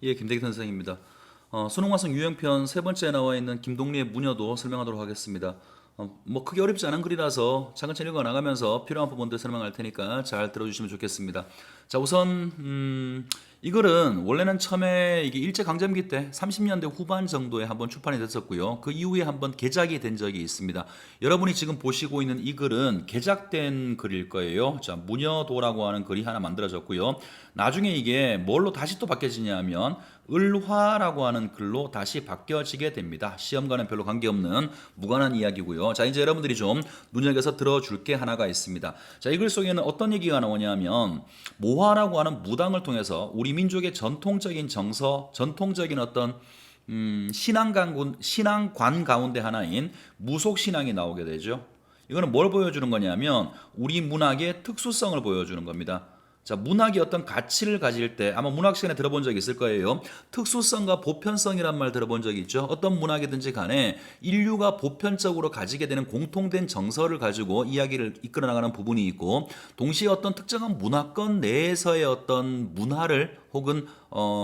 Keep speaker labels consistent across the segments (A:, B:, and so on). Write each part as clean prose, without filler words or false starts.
A: 예, 김대기 선생입니다. 수능 완성 유형편 세 번째에 나와 있는 김동리의 무녀도 설명하도록 하겠습니다. 뭐 크게 어렵지 않은 글이라서 차근차근 읽어 나가면서 필요한 부분들 설명할 테니까 잘 들어주시면 좋겠습니다. 자, 우선 이 글은 원래는 처음에 이게 일제강점기 때 30년대 후반 정도에 한번 출판이 됐었고요. 그 이후에 한번 개작이 된 적이 있습니다. 여러분이 지금 보시고 있는 이 글은 개작된 글일 거예요. 자, 무녀도라고 하는 글이 하나 만들어졌고요. 나중에 이게 뭘로 다시 또 바뀌어지냐면 을화라고 하는 글로 다시 바뀌어지게 됩니다. 시험과는 별로 관계없는 무관한 이야기고요. 자, 이제 여러분들이 좀 눈여겨서 들어줄 게 하나가 있습니다. 자, 이 글 속에는 어떤 얘기가 나오냐면 모화라고 하는 무당을 통해서 우리 민족의 전통적인 정서, 전통적인 어떤 신앙관 가운데 하나인 무속신앙이 나오게 되죠. 이거는 뭘 보여주는 거냐면 우리 문학의 특수성을 보여주는 겁니다. 자, 문학이 어떤 가치를 가질 때 아마 문학 시간에 들어본 적이 있을 거예요. 특수성과 보편성이란 말 들어본 적이 있죠. 어떤 문학이든지 간에 인류가 보편적으로 가지게 되는 공통된 정서를 가지고 이야기를 이끌어 나가는 부분이 있고 동시에 어떤 특정한 문화권 내에서의 어떤 문화를 혹은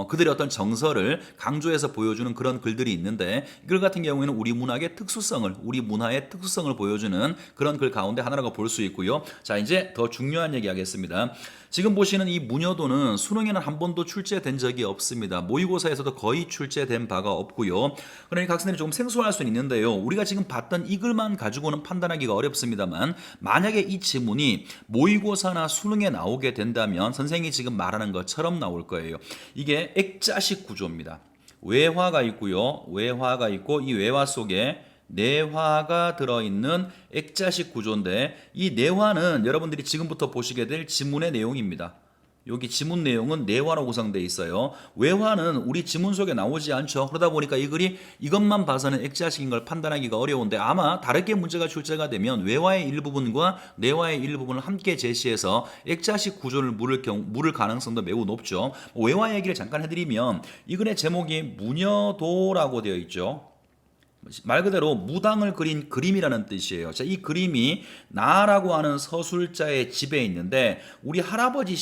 A: 그들의 어떤 정서를 강조해서 보여주는 그런 글들이 있는데 이 글 같은 경우에는 우리 문학의 특수성을 우리 문화의 특수성을 보여주는 그런 글 가운데 하나라고 볼 수 있고요. 자, 이제 더 중요한 얘기 하겠습니다. 지금 보시는 이 무녀도는 수능에는 한 번도 출제된 적이 없습니다. 모의고사에서도 거의 출제된 바가 없고요. 그러니까 학생들이 조금 생소할 수는 있는데요. 우리가 지금 봤던 이 글만 가지고는 판단하기가 어렵습니다만 만약에 이 지문이 모의고사나 수능에 나오게 된다면 선생님이 지금 말하는 것처럼 나올 거예요. 이게 액자식 구조입니다. 외화가 있고요. 외화가 있고 이 외화 속에 내화가 들어있는 액자식 구조인데 이 내화는 여러분들이 지금부터 보시게 될 지문의 내용입니다. 여기 지문 내용은 내화로 구성되어 있어요. 외화는 우리 지문 속에 나오지 않죠. 그러다 보니까 이 글이 이것만 봐서는 액자식인 걸 판단하기가 어려운데 아마 다르게 문제가 출제가 되면 외화의 일부분과 내화의 일부분을 함께 제시해서 액자식 구조를 물을 가능성도 매우 높죠. 외화 얘기를 잠깐 해드리면 이 글의 제목이 무녀도라고 되어 있죠. 말 그대로 무당을 그린 그림이라는 뜻이에요. 자, 이 그림이 나라고 하는 서술자의 집에 있는데 우리 할아버지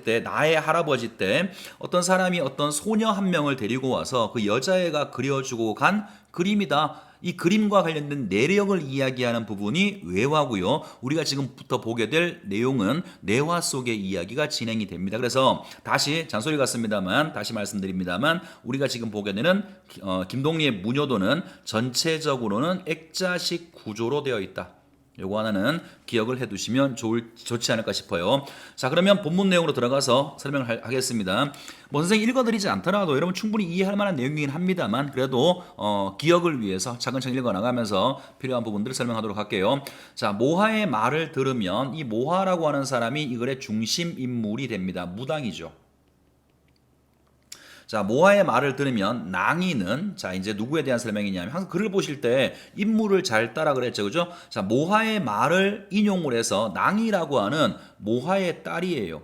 A: 때 나의 할아버지 때 어떤 사람이 어떤 소녀 한 명을 데리고 와서 그 여자애가 그려주고 간 그림이다. 이 그림과 관련된 내력을 이야기하는 부분이 외화고요. 우리가 지금부터 보게 될 내용은 내화 속의 이야기가 진행이 됩니다. 그래서 다시 잔소리 같습니다만 다시 말씀드립니다만 우리가 지금 보게 되는 김동리의 무녀도는 전체적으로는 액자식 구조로 되어 있다. 요거 하나는 기억을 해두시면 좋지 않을까 싶어요. 자, 그러면 본문 내용으로 들어가서 설명을 하겠습니다. 뭐 선생님 읽어드리지 않더라도 여러분 충분히 이해할 만한 내용이긴 합니다만 그래도 기억을 위해서 차근차근 읽어나가면서 필요한 부분들을 설명하도록 할게요. 자, 모하의 말을 들으면 이 모하라고 하는 사람이 이 글의 중심 인물이 됩니다. 무당이죠. 자, 모하의 말을 들으면 낭이는 자 이제 누구에 대한 설명이냐면 항상 글을 보실 때 인물을 잘 따라 그랬죠, 그죠? 자, 모하의 말을 인용을 해서 낭이라고 하는 모하의 딸이에요.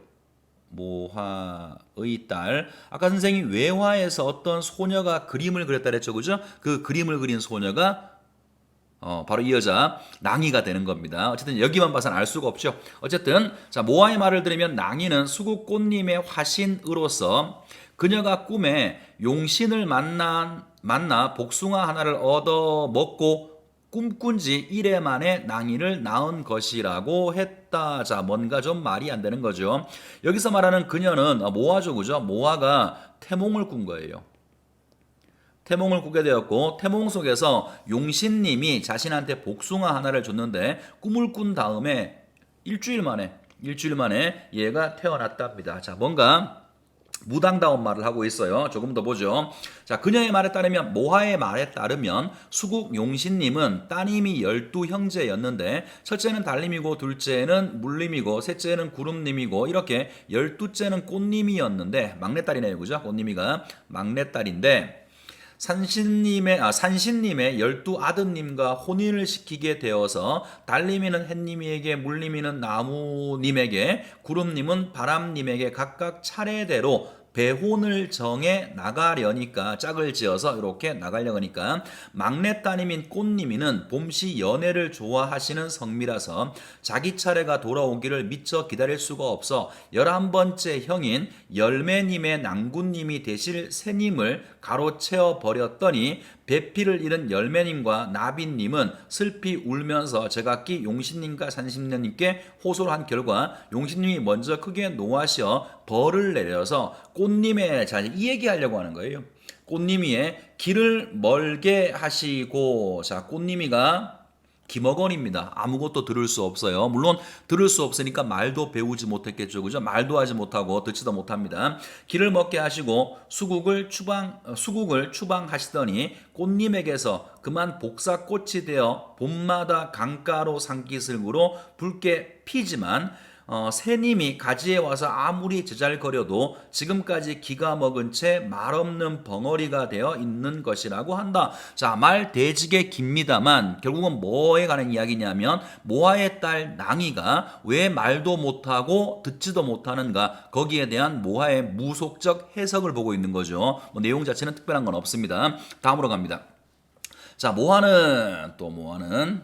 A: 모하의 딸. 아까 선생님 외화에서 어떤 소녀가 그림을 그렸다 그랬죠, 그죠? 그 그림을 그린 소녀가 바로 이 여자 낭이가 되는 겁니다. 어쨌든 여기만 봐서는 알 수가 없죠. 어쨌든 자 모아의 말을 들으면 낭이는 수국꽃님의 화신으로서 그녀가 꿈에 용신을 만나 복숭아 하나를 얻어 먹고 꿈꾼 지 1회 만에 낭이를 낳은 것이라고 했다. 자, 뭔가 좀 말이 안 되는 거죠. 여기서 말하는 그녀는 모아죠, 그죠? 모아가 태몽을 꾼 거예요. 태몽을 꾸게 되었고 태몽 속에서 용신님이 자신한테 복숭아 하나를 줬는데 꿈을 꾼 다음에 일주일 만에 얘가 태어났답니다. 자, 뭔가 무당다운 말을 하고 있어요. 조금 더 보죠. 자, 그녀의 말에 따르면 모하의 말에 따르면 수국 용신님은 따님이 12형제였는데 첫째는 달님이고 둘째는 물님이고 셋째는 구름님이고 이렇게 12째는 꽃님이었는데 막내딸이네요. 그죠? 꽃님이가 막내딸인데 산신님의 12아드님과 혼인을 시키게 되어서 달님이는 햇님에게 물님이는 나무님에게 구름님은 바람님에게 각각 차례대로 배혼을 정해 나가려니까 짝을 지어서 이렇게 나가려고 하니까 막내 따님인 꽃님이는 봄씨 연애를 좋아하시는 성미라서 자기 차례가 돌아오기를 미처 기다릴 수가 없어 11번째 형인 열매님의 낭군님이 되실 새님을 가로채어 버렸더니 배필을 잃은 열매님과 나비님은 슬피 울면서 제각기 용신님과 산신녀님께 호소를 한 결과 용신님이 먼저 크게 노하셔 벌을 내려서 꽃님의 자, 이 얘기하려고 하는 거예요. 꽃님이의 길을 멀게 하시고, 자, 꽃님이가 김어건입니다. 아무것도 들을 수 없어요. 물론 들을 수 없으니까 말도 배우지 못했겠죠. 그죠? 말도 하지 못하고 듣지도 못합니다. 길을 먹게 하시고 수국을 추방하시더니 꽃님에게서 그만 복사꽃이 되어 봄마다 강가로 산기슭으로 붉게 피지만 새님이 가지에 와서 아무리 제잘거려도 지금까지 기가 먹은 채 말없는 벙어리가 되어 있는 것이라고 한다. 자, 말 대지게 깁니다만 결국은 뭐에 관한 이야기냐면 모하의 딸 낭이가 왜 말도 못하고 듣지도 못하는가, 거기에 대한 모하의 무속적 해석을 보고 있는 거죠. 뭐 내용 자체는 특별한 건 없습니다. 다음으로 갑니다. 자, 모하는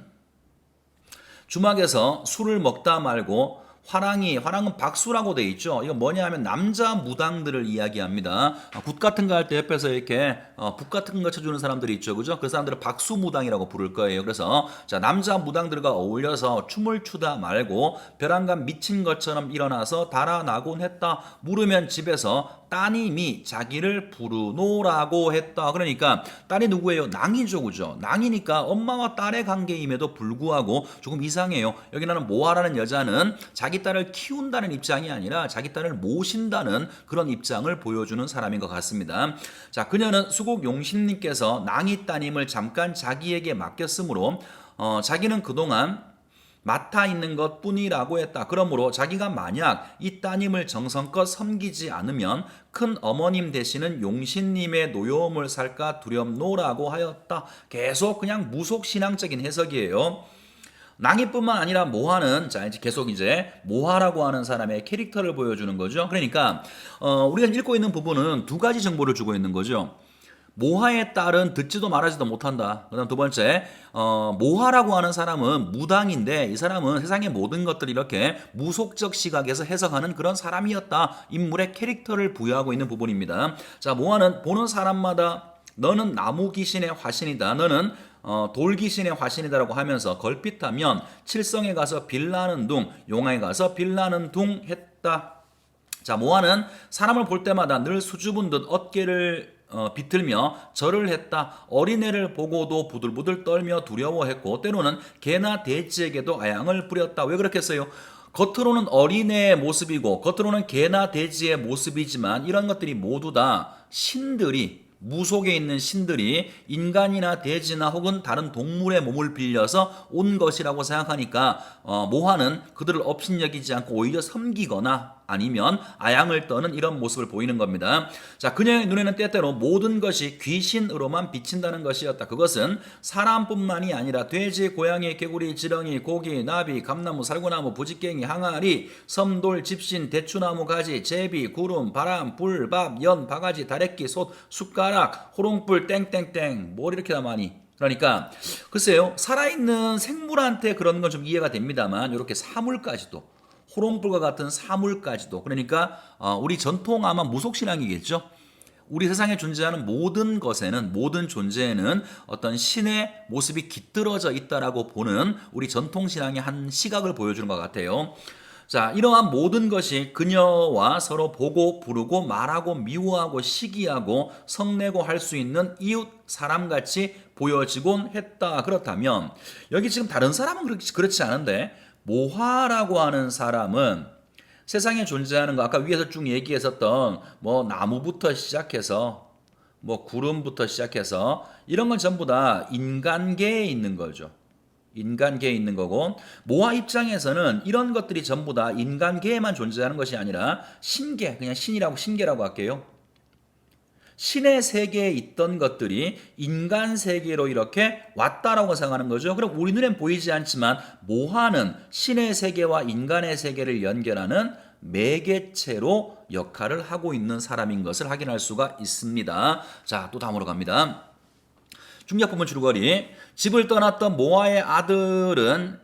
A: 주막에서 술을 먹다 말고 화랑은 박수라고 돼 있죠. 이거 뭐냐 하면 남자 무당들을 이야기합니다. 굿 같은 거 할 때 옆에서 이렇게 북 같은 거 쳐주는 사람들이 있죠. 그죠? 그 사람들을 박수 무당이라고 부를 거예요. 그래서 자, 남자 무당들과 어울려서 춤을 추다 말고 벼랑간 미친 것처럼 일어나서 달아나곤 했다. 물으면 집에서 따님이 자기를 부르노라고 했다. 그러니까 딸이 누구예요? 낭이죠. 그죠? 낭이니까 엄마와 딸의 관계임에도 불구하고 조금 이상해요. 여기 나는 모하라는 여자는 자기 딸을 키운다는 입장이 아니라 자기 딸을 모신다는 그런 입장을 보여주는 사람인 것 같습니다. 자, 그녀는 수국 용신님께서 낭이 따님을 잠깐 자기에게 맡겼으므로 자기는 그동안 맡아 있는 것 뿐이라고 했다. 그러므로 자기가 만약 이 따님을 정성껏 섬기지 않으면 큰 어머님 되시는 용신님의 노여움을 살까 두렵노라고 하였다. 계속 그냥 무속신앙적인 해석이에요. 낭이뿐만 아니라 모하는, 자, 이제 계속 이제 모하라고 하는 사람의 캐릭터를 보여주는 거죠. 그러니까 우리가 읽고 있는 부분은 두 가지 정보를 주고 있는 거죠. 모하의 딸은 듣지도 말하지도 못한다. 그다음 두 번째, 모하라고 하는 사람은 무당인데 이 사람은 세상의 모든 것들을 이렇게 무속적 시각에서 해석하는 그런 사람이었다. 인물의 캐릭터를 부여하고 있는 부분입니다. 자, 모하는 보는 사람마다 너는 나무 귀신의 화신이다. 너는 돌 귀신의 화신이다라고 하면서 걸핏하면 칠성에 가서 빌라는 둥, 용화에 가서 빌라는 둥 했다. 자, 모하는 사람을 볼 때마다 늘 수줍은 듯 어깨를 비틀며 절을 했다. 어린애를 보고도 부들부들 떨며 두려워했고 때로는 개나 돼지에게도 아양을 부렸다. 왜 그렇겠어요? 겉으로는 어린애의 모습이고 겉으로는 개나 돼지의 모습이지만 이런 것들이 모두 다 신들이, 무속에 있는 신들이 인간이나 돼지나 혹은 다른 동물의 몸을 빌려서 온 것이라고 생각하니까 모하는 그들을 업신여기지 않고 오히려 섬기거나 아니면 아양을 떠는 이런 모습을 보이는 겁니다. 자, 그녀의 눈에는 때때로 모든 것이 귀신으로만 비친다는 것이었다. 그것은 사람뿐만이 아니라 돼지, 고양이, 개구리, 지렁이, 고기, 나비, 감나무, 살구나무, 부지깽이, 항아리, 섬돌, 집신, 대추나무, 가지, 제비, 구름, 바람, 불, 밥, 연, 바가지, 다래끼, 솥, 숟가락, 호롱불, 땡땡땡, 뭘 이렇게 다 많이. 그러니까 글쎄요, 살아있는 생물한테 그런 건 좀 이해가 됩니다만 이렇게 사물까지도, 호롱불과 같은 사물까지도, 그러니까 우리 전통 아마 무속신앙이겠죠. 우리 세상에 존재하는 모든 것에는, 모든 존재에는 어떤 신의 모습이 깃들어져 있다라고 보는 우리 전통신앙의 한 시각을 보여주는 것 같아요. 자, 이러한 모든 것이 그녀와 서로 보고 부르고 말하고 미워하고 시기하고 성내고 할 수 있는 이웃 사람같이 보여지곤 했다. 그렇다면 여기 지금 다른 사람은 그렇지 않은데 모하라고 하는 사람은 세상에 존재하는 거, 아까 위에서 쭉 얘기했었던 뭐 나무부터 시작해서 뭐 구름부터 시작해서 이런 건 전부 다 인간계에 있는 거죠. 인간계에 있는 거고, 모하 입장에서는 이런 것들이 전부 다 인간계에만 존재하는 것이 아니라 신계, 그냥 신계라고 할게요. 신의 세계에 있던 것들이 인간 세계로 이렇게 왔다라고 생각하는 거죠. 그럼 우리 눈엔 보이지 않지만 모하는 신의 세계와 인간의 세계를 연결하는 매개체로 역할을 하고 있는 사람인 것을 확인할 수가 있습니다. 자, 또 다음으로 갑니다. 중략 부분 줄거리. 집을 떠났던 모아의 아들은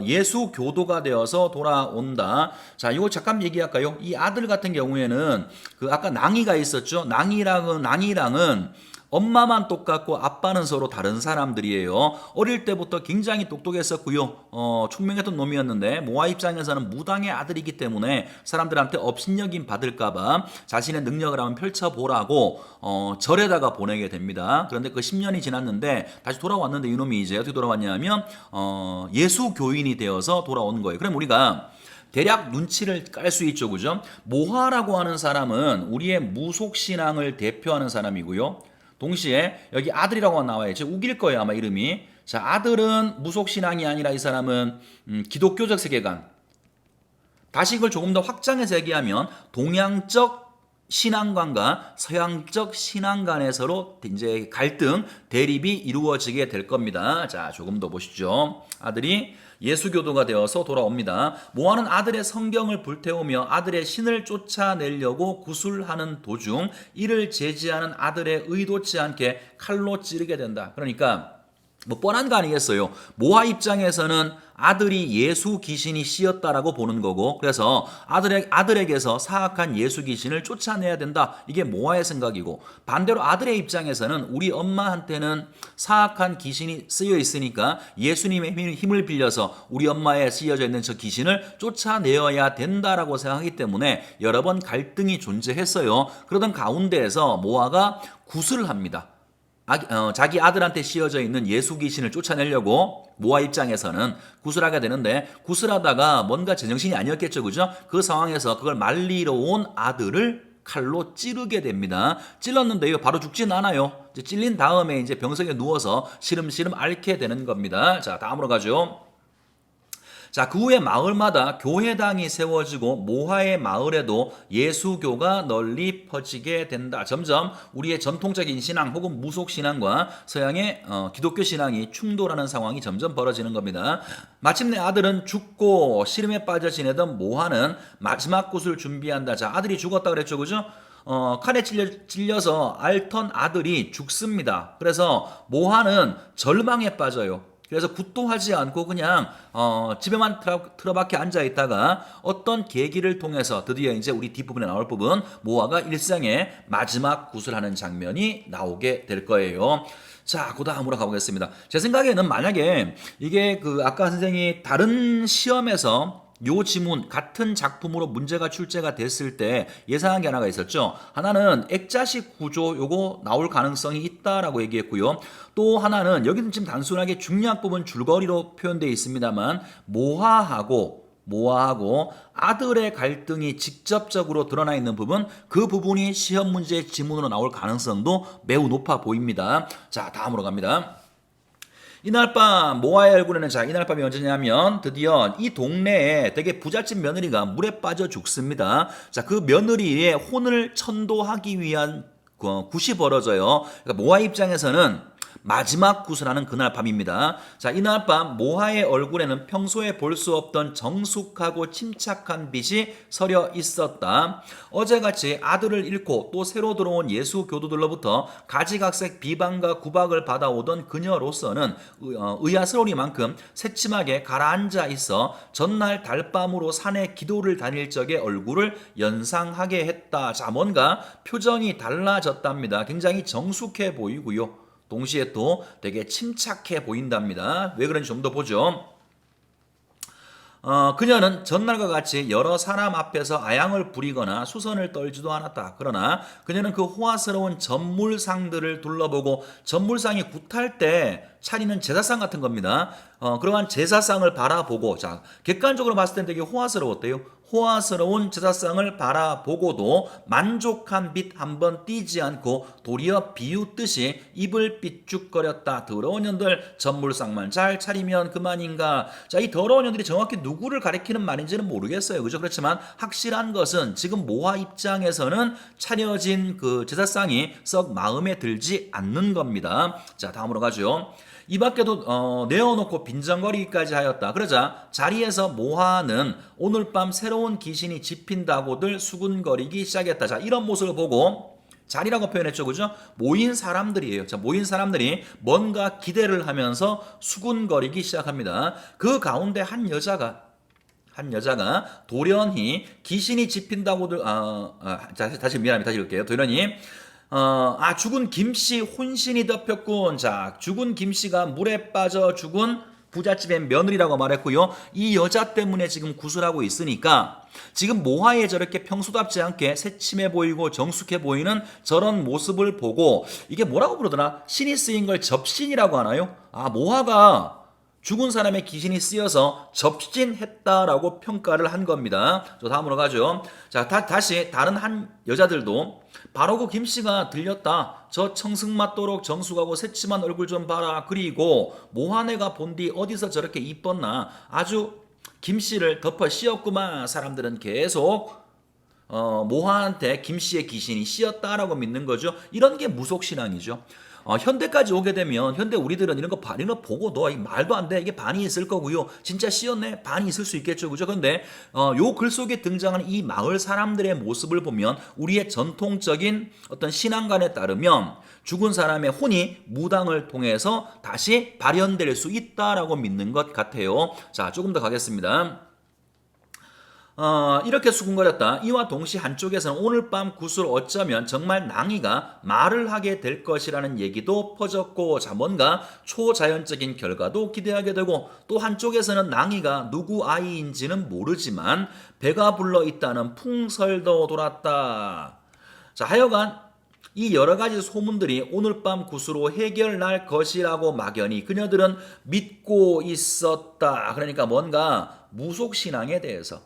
A: 예수 교도가 되어서 돌아온다. 자, 이거 잠깐 얘기할까요? 이 아들 같은 경우에는 그 아까 낭이가 있었죠. 낭이랑은 엄마만 똑같고 아빠는 서로 다른 사람들이에요. 어릴 때부터 굉장히 똑똑했었고요. 총명했던 놈이었는데 모아 입장에서는 무당의 아들이기 때문에 사람들한테 업신여김 받을까봐 자신의 능력을 한번 펼쳐보라고 절에다가 보내게 됩니다. 그런데 그 10년이 지났는데 다시 돌아왔는데 이놈이 이제 어떻게 돌아왔냐면 예수 교인이 되어서 돌아온 거예요. 그럼 우리가 대략 눈치를 깔 수 있죠, 그죠? 모하라고 하는 사람은 우리의 무속신앙을 대표하는 사람이고요. 동시에 여기 아들이라고 나와야죠. 우길 거예요, 아마 이름이. 자, 아들은 무속신앙이 아니라 이 사람은 기독교적 세계관. 다시 이걸 조금 더 확장해서 얘기하면 동양적 신앙관과 서양적 신앙관에 서로 이제 갈등, 대립이 이루어지게 될 겁니다. 자, 조금 더 보시죠. 아들이 예수교도가 되어서 돌아옵니다. 모아는 아들의 성경을 불태우며 아들의 신을 쫓아내려고 구술하는 도중 이를 제지하는 아들의 의도치 않게 칼로 찌르게 된다. 그러니까 뭐 뻔한 거 아니겠어요. 모아 입장에서는 아들이 예수 귀신이 씌었다라고 보는 거고, 그래서 아들에게서 사악한 예수 귀신을 쫓아내야 된다. 이게 모아의 생각이고, 반대로 아들의 입장에서는 우리 엄마한테는 사악한 귀신이 쓰여 있으니까 예수님의 힘을 빌려서 우리 엄마에 쓰여져 있는 저 귀신을 쫓아내어야 된다라고 생각하기 때문에 여러 번 갈등이 존재했어요. 그러던 가운데에서 모아가 구슬을 합니다. 자기 아들한테 씌어져 있는 예수 귀신을 쫓아내려고 모아 입장에서는 구슬하게 되는데, 구슬하다가 뭔가 제정신이 아니었겠죠, 그죠? 그 상황에서 그걸 말리러 온 아들을 칼로 찌르게 됩니다. 찔렀는데요, 바로 죽진 않아요. 이제 찔린 다음에 이제 병석에 누워서 시름시름 앓게 되는 겁니다. 자, 다음으로 가죠. 자, 그 후에 마을마다 교회당이 세워지고 모하의 마을에도 예수교가 널리 퍼지게 된다. 점점 우리의 전통적인 신앙 혹은 무속 신앙과 서양의 기독교 신앙이 충돌하는 상황이 점점 벌어지는 겁니다. 마침내 아들은 죽고 시름에 빠져 지내던 모하는 마지막 굿을 준비한다. 자, 아들이 죽었다 그랬죠, 그죠? 칼에 찔려서 앓던 아들이 죽습니다. 그래서 모하는 절망에 빠져요. 그래서 굿도 하지 않고 그냥 집에만 틀어박혀 앉아 있다가 어떤 계기를 통해서 드디어 이제 우리 뒷부분에 나올 부분 모아가 일생의 마지막 굿을 하는 장면이 나오게 될 거예요. 자, 그 다음으로 가보겠습니다. 제 생각에는 만약에 이게 그 아까 선생님이 다른 시험에서 요 지문 같은 작품으로 문제가 출제가 됐을 때 예상한 게 하나가 있었죠. 하나는 액자식 구조 요거 나올 가능성이 있다라고 얘기했고요. 또 하나는 여기는 지금 단순하게 중요한 부분 줄거리로 표현되어 있습니다만 모하하고 아들의 갈등이 직접적으로 드러나 있는 부분, 그 부분이 시험 문제 지문으로 나올 가능성도 매우 높아 보입니다. 자, 다음으로 갑니다. 이날 밤 모아의 얼굴에는, 자, 이날 밤이 언제냐면 드디어 이 동네에 되게 부잣집 며느리가 물에 빠져 죽습니다. 자, 그 며느리의 혼을 천도하기 위한 굿이 벌어져요. 그러니까 모아 입장에서는 마지막 굿을 하는 그날 밤입니다. 자, 이날 밤 모하의 얼굴에는 평소에 볼 수 없던 정숙하고 침착한 빛이 서려 있었다. 어제같이 아들을 잃고 또 새로 들어온 예수 교도들로부터 가지각색 비방과 구박을 받아오던 그녀로서는 의아스러우니만큼 새침하게 가라앉아 있어 전날 달밤으로 산에 기도를 다닐 적의 얼굴을 연상하게 했다. 자, 뭔가 표정이 달라졌답니다. 굉장히 정숙해 보이고요. 동시에 또 되게 침착해 보인답니다. 왜 그런지 좀 더 보죠. 그녀는 전날과 같이 여러 사람 앞에서 아양을 부리거나 수선을 떨지도 않았다. 그러나 그녀는 그 호화스러운 전물상들을 둘러보고, 전물상이 굿할 때 차리는 제사상 같은 겁니다. 그러한 제사상을 바라보고, 자, 객관적으로 봤을 땐 되게 호화스러웠대요. 호화스러운 제사상을 바라보고도 만족한 빛 한번 띄지 않고 도리어 비웃듯이 입을 삐죽거렸다. 더러운 년들, 전물상만 잘 차리면 그만인가. 자, 이 더러운 년들이 정확히 누구를 가리키는 말인지는 모르겠어요. 그죠? 그렇지만 확실한 것은 지금 모아 입장에서는 차려진 그 제사상이 썩 마음에 들지 않는 겁니다. 자, 다음으로 가죠. 이 밖에도 내어놓고 빈정거리기까지 하였다. 그러자 자리에서 모하는 오늘 밤 새로운 귀신이 집힌다고들 수군거리기 시작했다. 자, 이런 모습을 보고 자리라고 표현했죠. 그죠? 모인 사람들이에요. 자, 모인 사람들이 뭔가 기대를 하면서 수군거리기 시작합니다. 그 가운데 한 여자가 돌연히 귀신이 집힌다고들 다시 미안합니다. 다시 읽을게요. 돌연히 죽은 김씨 혼신이 덮였군. 자, 죽은 김씨가 물에 빠져 죽은 부잣집의 며느리라고 말했고요. 이 여자 때문에 지금 구슬하고 있으니까 지금 모하에 저렇게 평소답지 않게 새침해 보이고 정숙해 보이는 저런 모습을 보고 이게 뭐라고 부르더나? 신이 쓰인 걸 접신이라고 하나요? 모하가 죽은 사람의 귀신이 쓰여서 접신했다라고 평가를 한 겁니다. 저 다음으로 가죠. 자, 다시 다른 한 여자들도 바로 그 김씨가 들렸다. 저 청승맞도록 정숙하고 새침한 얼굴 좀 봐라. 그리고 모하네가 본디 어디서 저렇게 이뻤나. 아주 김씨를 덮어 씌웠구만. 사람들은 계속 모하한테 김씨의 귀신이 씌었다라고 믿는 거죠. 이런 게 무속신앙이죠. 현대까지 오게 되면 현대 우리들은 이런 거 보고 너 말도 안 돼. 이게 반이 있을 거고요. 진짜 씌었네. 반이 있을 수 있겠죠. 그죠? 근데 요 글 속에 등장하는 이 마을 사람들의 모습을 보면 우리의 전통적인 어떤 신앙관에 따르면 죽은 사람의 혼이 무당을 통해서 다시 발현될 수 있다라고 믿는 것 같아요. 자, 조금 더 가겠습니다. 이렇게 수군거렸다. 이와 동시에 한쪽에서는 오늘 밤 구슬 어쩌면 정말 낭이가 말을 하게 될 것이라는 얘기도 퍼졌고, 자, 뭔가 초자연적인 결과도 기대하게 되고, 또 한쪽에서는 낭이가 누구 아이인지는 모르지만 배가 불러 있다는 풍설도 돌았다. 자, 하여간 이 여러 가지 소문들이 오늘 밤 구슬로 해결날 것이라고 막연히 그녀들은 믿고 있었다. 그러니까 뭔가 무속신앙에 대해서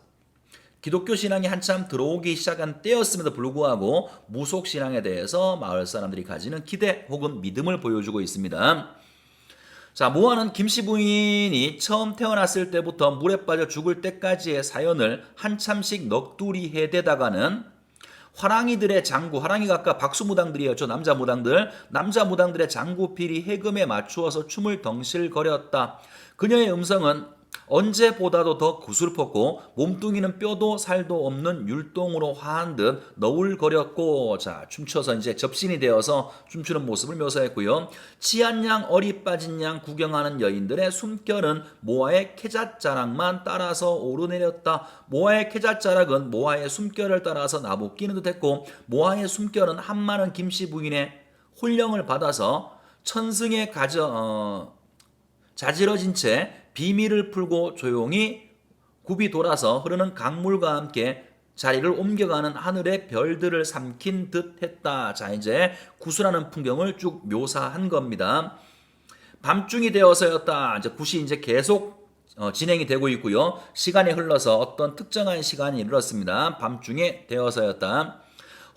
A: 기독교 신앙이 한참 들어오기 시작한 때였음에도 불구하고 무속 신앙에 대해서 마을 사람들이 가지는 기대 혹은 믿음을 보여주고 있습니다. 자, 모하는 김씨 부인이 처음 태어났을 때부터 물에 빠져 죽을 때까지의 사연을 한참씩 넋두리 해대다가는 화랑이들의 장구, 화랑이가 아까 박수무당들이었죠. 남자 무당들의 장구필이 해금에 맞추어서 춤을 덩실거렸다. 그녀의 음성은 언제보다도 더 구슬펐고 몸뚱이는 뼈도 살도 없는 율동으로 화한 듯 너울거렸고, 자, 춤춰서 이제 접신이 되어서 춤추는 모습을 묘사했고요. 치한 양 어리 빠진 양 구경하는 여인들의 숨결은 모아의 캐잣자락만 따라서 오르내렸다. 모아의 캐잣자락은 모아의 숨결을 따라서 나부끼는 듯했고, 모아의 숨결은 한마는 김씨 부인의 홀령을 받아서 천승에 자지러진 채 비밀을 풀고 조용히 굽이 돌아서 흐르는 강물과 함께 자리를 옮겨가는 하늘의 별들을 삼킨 듯 했다. 자, 이제 구슬하는 풍경을 쭉 묘사한 겁니다. 밤중이 되어서였다. 이제 굿이 이제 계속 진행이 되고 있고요. 시간이 흘러서 어떤 특정한 시간이 이르렀습니다. 밤중에 되어서였다.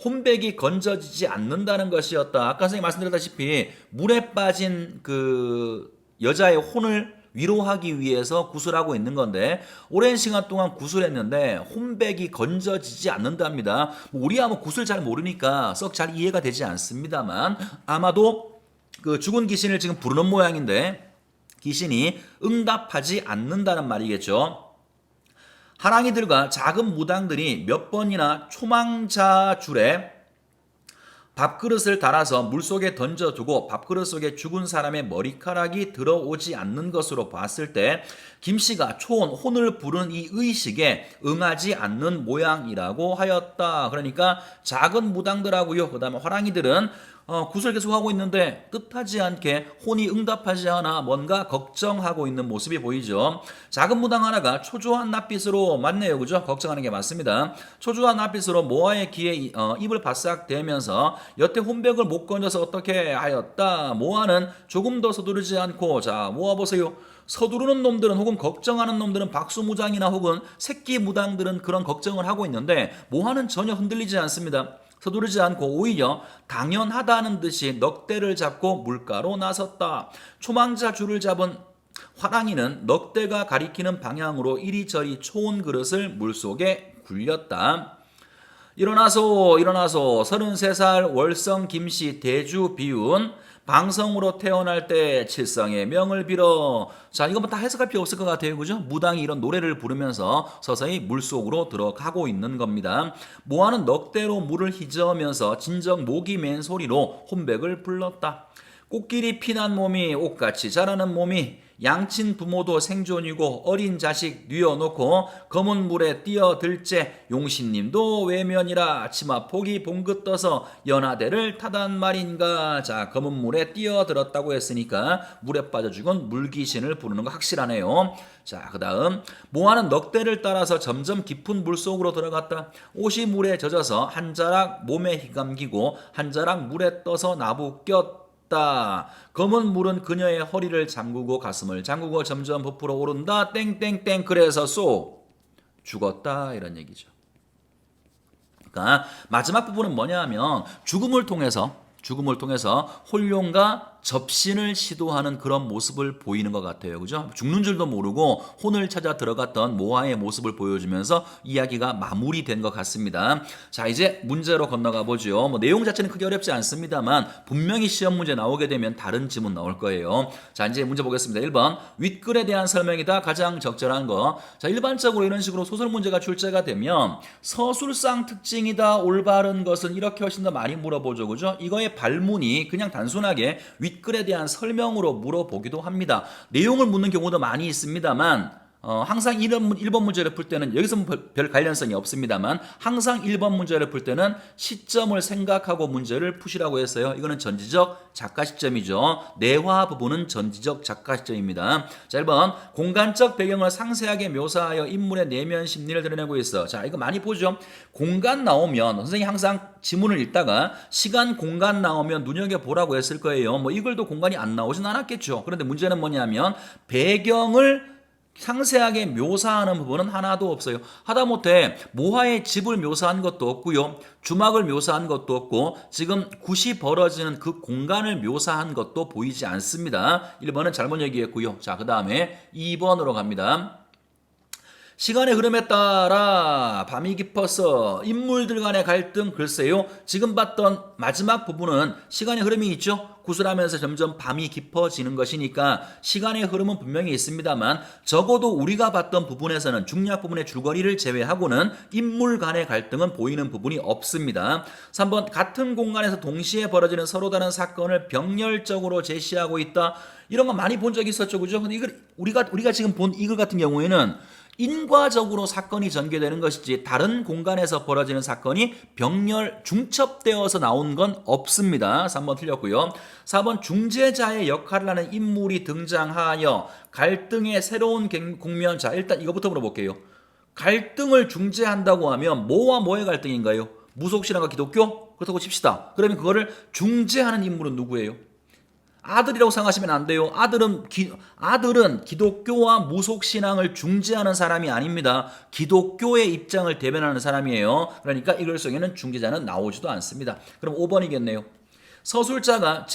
A: 혼백이 건져지지 않는다는 것이었다. 아까 선생님 말씀드렸다시피 물에 빠진 그 여자의 혼을 위로하기 위해서 구슬하고 있는 건데, 오랜 시간 동안 구슬했는데 혼백이 건져지지 않는답니다. 우리야 구슬 잘 모르니까 썩 잘 이해가 되지 않습니다만 아마도 그 죽은 귀신을 지금 부르는 모양인데 귀신이 응답하지 않는다는 말이겠죠. 하랑이들과 작은 무당들이 몇 번이나 초망자 줄에 밥그릇을 달아서 물속에 던져두고 밥그릇 속에 죽은 사람의 머리카락이 들어오지 않는 것으로 봤을 때 김씨가 초혼, 혼을 부른 이 의식에 응하지 않는 모양이라고 하였다. 그러니까 작은 무당들하고요, 그 다음에 화랑이들은 구슬 계속하고 있는데 뜻하지 않게 혼이 응답하지 않아 뭔가 걱정하고 있는 모습이 보이죠. 작은 무당 하나가 초조한 낯빛으로, 맞네요, 그죠? 걱정하는 게 맞습니다. 초조한 낯빛으로 모아의 귀에 입을 바싹 대면서 여태 혼백을 못 건져서 어떻게 하였다. 모아는 조금 더 서두르지 않고, 자, 모아 보세요. 서두르는 놈들은 혹은 걱정하는 놈들은 박수무장이나 혹은 새끼 무당들은 그런 걱정을 하고 있는데 모아는 전혀 흔들리지 않습니다. 서두르지 않고 오히려 당연하다는 듯이 넉대를 잡고 물가로 나섰다. 초망자 줄을 잡은 화랑이는 넉대가 가리키는 방향으로 이리저리 초온 그릇을 물속에 굴렸다. 일어나소 33살 월성 김씨 대주 비운 방성으로 태어날 때 칠성의 명을 빌어. 자, 이거 뭐 다 해석할 필요 없을 것 같아요. 그죠? 무당이 이런 노래를 부르면서 서서히 물속으로 들어가고 있는 겁니다. 모아는 넉대로 물을 휘저으면서 진정 목이 맨 소리로 혼백을 불렀다. 꽃길이 피난 몸이 옷같이 자라는 몸이 양친 부모도 생존이고 어린 자식 뉘어놓고 검은 물에 뛰어들째 용신님도 외면이라 치마 폭이 봉긋 떠서 연하대를 타단 말인가. 자, 검은 물에 뛰어들었다고 했으니까 물에 빠져 죽은 물귀신을 부르는 거 확실하네요. 자, 그 다음 모아는 넉대를 따라서 점점 깊은 물속으로 들어갔다. 옷이 물에 젖어서 한 자락 몸에 휘감기고 한 자락 물에 떠서 나부 꼈 검은 물은 그녀의 허리를 잠그고 가슴을 잠그고 점점 부풀어 오른다. 땡땡땡. 그래서 쏘 죽었다 이런 얘기죠. 그러니까 마지막 부분은 뭐냐 하면 죽음을 통해서 혼룡과 접신을 시도하는 그런 모습을 보이는 것 같아요. 그죠? 죽는 줄도 모르고 혼을 찾아 들어갔던 모아의 모습을 보여주면서 이야기가 마무리된 것 같습니다. 자, 이제 문제로 건너가 보죠. 뭐 내용 자체는 크게 어렵지 않습니다만 분명히 시험 문제 나오게 되면 다른 지문 나올 거예요. 자, 이제 문제 보겠습니다. 1번 윗글에 대한 설명이다. 가장 적절한 거. 자, 일반적으로 이런 식으로 소설 문제가 출제가 되면 서술상 특징이다. 올바른 것은 이렇게 훨씬 더 많이 물어보죠. 그죠? 이거의 발문이 그냥 단순하게 윗글에 대한 설명으로 물어보기도 합니다. 내용을 묻는 경우도 많이 있습니다만 항상 1번 문제를 풀 때는 여기서 별 관련성이 없습니다만 항상 1번 문제를 풀 때는 시점을 생각하고 문제를 푸시라고 했어요. 이거는 전지적 작가 시점이죠. 내화 부분은 전지적 작가 시점입니다. 자, 1번 공간적 배경을 상세하게 묘사하여 인물의 내면 심리를 드러내고 있어. 자, 이거 많이 보죠. 공간 나오면 선생님이 항상 지문을 읽다가 시간 공간 나오면 눈여겨보라고 했을 거예요. 뭐 이 글도 공간이 안 나오진 않았겠죠. 그런데 문제는 뭐냐면 배경을 상세하게 묘사하는 부분은 하나도 없어요. 하다못해 모하의 집을 묘사한 것도 없고요. 주막을 묘사한 것도 없고 지금 굿이 벌어지는 그 공간을 묘사한 것도 보이지 않습니다. 1번은 잘못 얘기했고요. 자, 그 다음에 2번으로 갑니다. 시간의 흐름에 따라 밤이 깊어서 인물들 간의 갈등, 글쎄요. 지금 봤던 마지막 부분은 시간의 흐름이 있죠. 구슬하면서 점점 밤이 깊어지는 것이니까 시간의 흐름은 분명히 있습니다만 적어도 우리가 봤던 부분에서는 중요한 부분의 줄거리를 제외하고는 인물 간의 갈등은 보이는 부분이 없습니다. 3번 같은 공간에서 동시에 벌어지는 서로 다른 사건을 병렬적으로 제시하고 있다. 이런 거 많이 본 적이 있었죠. 그죠? 근데 이걸 우리가 지금 본 이 글 같은 경우에는 인과적으로 사건이 전개되는 것이지 다른 공간에서 벌어지는 사건이 병렬 중첩되어서 나온 건 없습니다. 3번 틀렸고요. 4번 중재자의 역할을 하는 인물이 등장하여 갈등의 새로운 국면. 자, 일단 이거부터 물어볼게요. 갈등을 중재한다고 하면 뭐와 뭐의 갈등인가요? 무속신앙과 기독교? 그렇다고 칩시다. 그러면 그거를 중재하는 인물은 누구예요? 아들이라고 생각하시면 안 돼요. 아들은 기독교와 무속신앙을 중재하는 사람이 아닙니다. 기독교의 입장을 대변하는 사람이에요. 그러니까 이 글 속에는 중재자는 나오지도 않습니다. 그럼 5번이겠네요. 서술자가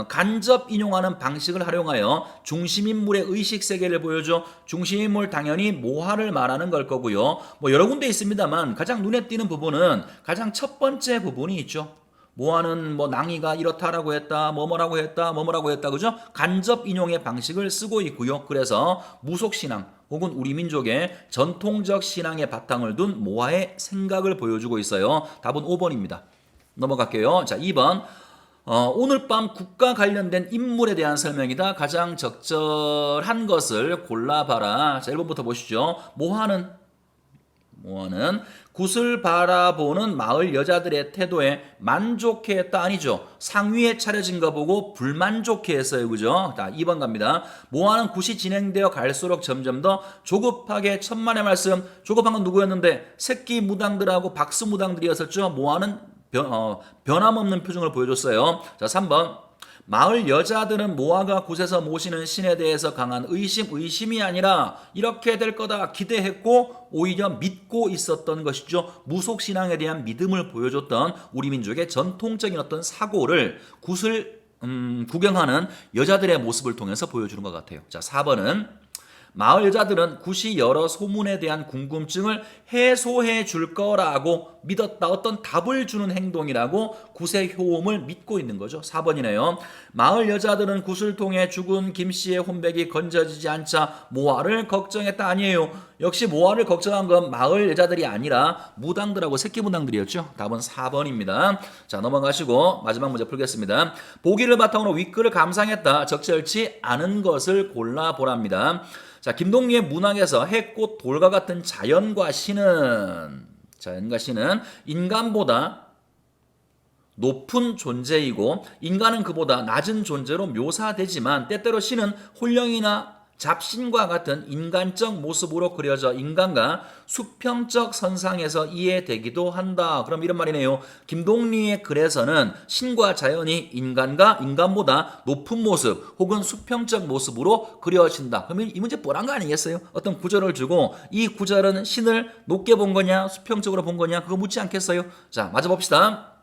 A: 간접 인용하는 방식을 활용하여 중심인물의 의식세계를 보여줘. 중심인물 당연히 모하를 말하는 걸 거고요. 뭐 여러 군데 있습니다만 가장 눈에 띄는 부분은 가장 첫 번째 부분이 있죠. 모아는 뭐 낭이가 이렇다라고 했다, 뭐뭐라고 했다, 그죠? 간접 인용의 방식을 쓰고 있고요. 그래서 무속신앙 혹은 우리 민족의 전통적 신앙의 바탕을 둔 모아의 생각을 보여주고 있어요. 답은 5번입니다. 넘어갈게요. 자, 2번. 오늘 밤 국가 관련된 인물에 대한 설명이다. 가장 적절한 것을 골라봐라. 자, 1번부터 보시죠. 모아는 굿을 바라보는 마을 여자들의 태도에 만족해했다. 아니죠. 상위에 차려진 거 보고 불만족해했어요. 그죠? 자, 2번 갑니다. 모아는 굿이 진행되어 갈수록 점점 더 조급하게 천만의 말씀. 조급한 건 누구였는데 새끼 무당들하고 박수 무당들이었었죠. 모아는 변함없는 표정을 보여줬어요. 자, 3번. 마을 여자들은 모아가 굿에서 모시는 신에 대해서 강한 의심이 아니라 이렇게 될 거다 기대했고 오히려 믿고 있었던 것이죠. 무속신앙에 대한 믿음을 보여줬던 우리 민족의 전통적인 어떤 사고를 굿을 구경하는 여자들의 모습을 통해서 보여주는 것 같아요. 자, 4번은 마을 여자들은 굿이 여러 소문에 대한 궁금증을 해소해 줄 거라고 믿었다. 어떤 답을 주는 행동이라고 굿의 효험을 믿고 있는 거죠. 4번이네요. 마을 여자들은 굿을 통해 죽은 김씨의 혼백이 건져지지 않자 모아를 걱정했다. 아니에요. 역시 모아를 걱정한 건 마을 여자들이 아니라 무당들하고 새끼무당들이었죠. 답은 4번입니다. 자, 넘어가시고 마지막 문제 풀겠습니다. 보기를 바탕으로 윗글을 감상했다. 적절치 않은 것을 골라보랍니다. 자, 김동리의 문학에서 해꽃 돌과 같은 자연과 신은 인간보다 높은 존재이고 인간은 그보다 낮은 존재로 묘사되지만 때때로 신은 혼령이나 잡신과 같은 인간적 모습으로 그려져 인간과 수평적 선상에서 이해되기도 한다. 그럼 이런 말이네요. 김동리의 글에서는 신과 자연이 인간보다 높은 모습 혹은 수평적 모습으로 그려진다. 그러면 이 문제 뻔한 거 아니겠어요? 어떤 구절을 주고 이 구절은 신을 높게 본 거냐 수평적으로 본 거냐 그거 묻지 않겠어요? 자, 맞아 봅시다.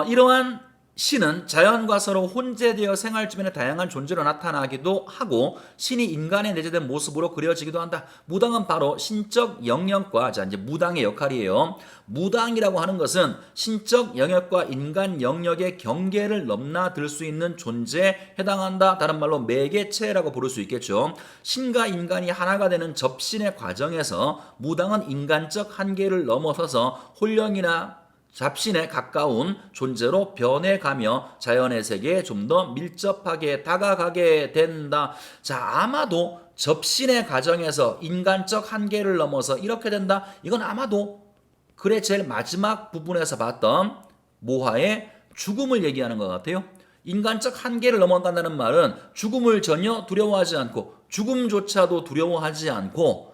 A: 이러한 신은 자연과 서로 혼재되어 생활 주변의 다양한 존재로 나타나기도 하고 신이 인간에 내재된 모습으로 그려지기도 한다. 무당은 바로 신적 영역과 이제 무당의 역할이에요. 무당이라고 하는 것은 신적 영역과 인간 영역의 경계를 넘나들 수 있는 존재에 해당한다. 다른 말로 매개체라고 부를 수 있겠죠. 신과 인간이 하나가 되는 접신의 과정에서 무당은 인간적 한계를 넘어서서 혼령이나 잡신에 가까운 존재로 변해가며 자연의 세계에 좀 더 밀접하게 다가가게 된다. 자, 아마도 접신의 과정에서 인간적 한계를 넘어서 이렇게 된다. 이건 아마도 글의 제일 마지막 부분에서 봤던 모하의 죽음을 얘기하는 것 같아요. 인간적 한계를 넘어간다는 말은 죽음을 전혀 두려워하지 않고 죽음조차도 두려워하지 않고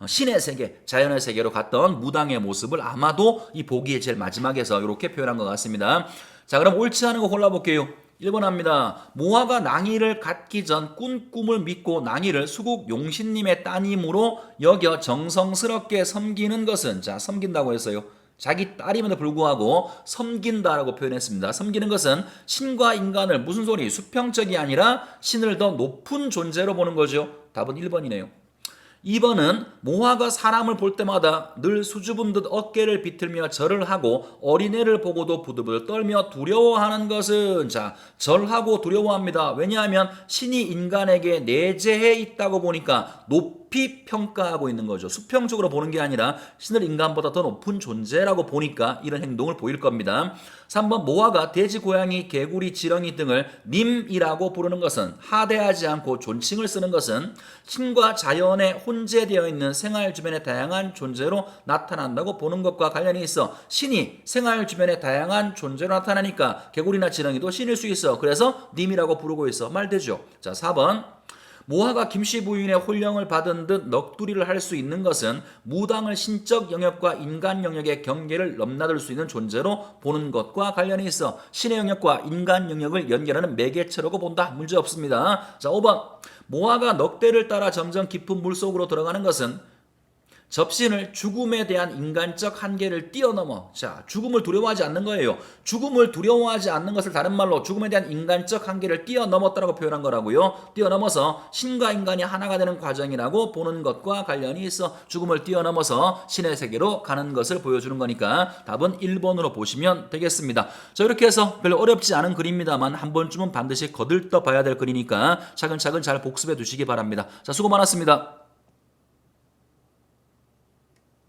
A: 신의 세계, 자연의 세계로 갔던 무당의 모습을 아마도 이 보기의 제일 마지막에서 이렇게 표현한 것 같습니다. 자, 그럼 옳지 않은 거 골라볼게요. 1번 합니다. 모아가 낭이를 갖기 전 꾼 꿈을 믿고 낭이를 수국 용신님의 따님으로 여겨 정성스럽게 섬기는 것은, 자, 섬긴다고 했어요. 자기 딸임에도 불구하고 섬긴다라고 표현했습니다. 섬기는 것은 신과 인간을 무슨 소리? 수평적이 아니라 신을 더 높은 존재로 보는 거죠. 답은 1번이네요. 2번은 모아가 사람을 볼 때마다 늘 수줍은 듯 어깨를 비틀며 절을 하고 어린애를 보고도 부들부들 떨며 두려워하는 것은, 자, 절하고 두려워합니다. 왜냐하면 신이 인간에게 내재해 있다고 보니까 높이 평가하고 있는 거죠. 수평적으로 보는 게 아니라 신을 인간보다 더 높은 존재라고 보니까 이런 행동을 보일 겁니다. 3번 모아가 돼지, 고양이, 개구리, 지렁이 등을 님이라고 부르는 것은, 하대하지 않고 존칭을 쓰는 것은 신과 자연에 혼재되어 있는 생활 주변의 다양한 존재로 나타난다고 보는 것과 관련이 있어. 신이 생활 주변의 다양한 존재로 나타나니까 개구리나 지렁이도 신일 수 있어. 그래서 님이라고 부르고 있어. 말되죠. 자, 4번 모하가 김씨 부인의 혼령을 받은 듯 넋두리를 할 수 있는 것은 무당을 신적 영역과 인간 영역의 경계를 넘나들 수 있는 존재로 보는 것과 관련이 있어. 신의 영역과 인간 영역을 연결하는 매개체라고 본다. 문제 없습니다. 자, 5번 모하가 넋대를 따라 점점 깊은 물속으로 들어가는 것은 접신을 죽음에 대한 인간적 한계를 뛰어넘어, 자, 죽음을 두려워하지 않는 거예요. 죽음을 두려워하지 않는 것을 다른 말로 죽음에 대한 인간적 한계를 뛰어넘었다라고 표현한 거라고요. 뛰어넘어서 신과 인간이 하나가 되는 과정이라고 보는 것과 관련이 있어. 죽음을 뛰어넘어서 신의 세계로 가는 것을 보여주는 거니까 답은 1번으로 보시면 되겠습니다. 자, 이렇게 해서 별로 어렵지 않은 글입니다만 한 번쯤은 반드시 거들떠 봐야 될 글이니까 차근차근 잘 복습해 두시기 바랍니다. 자, 수고 많았습니다.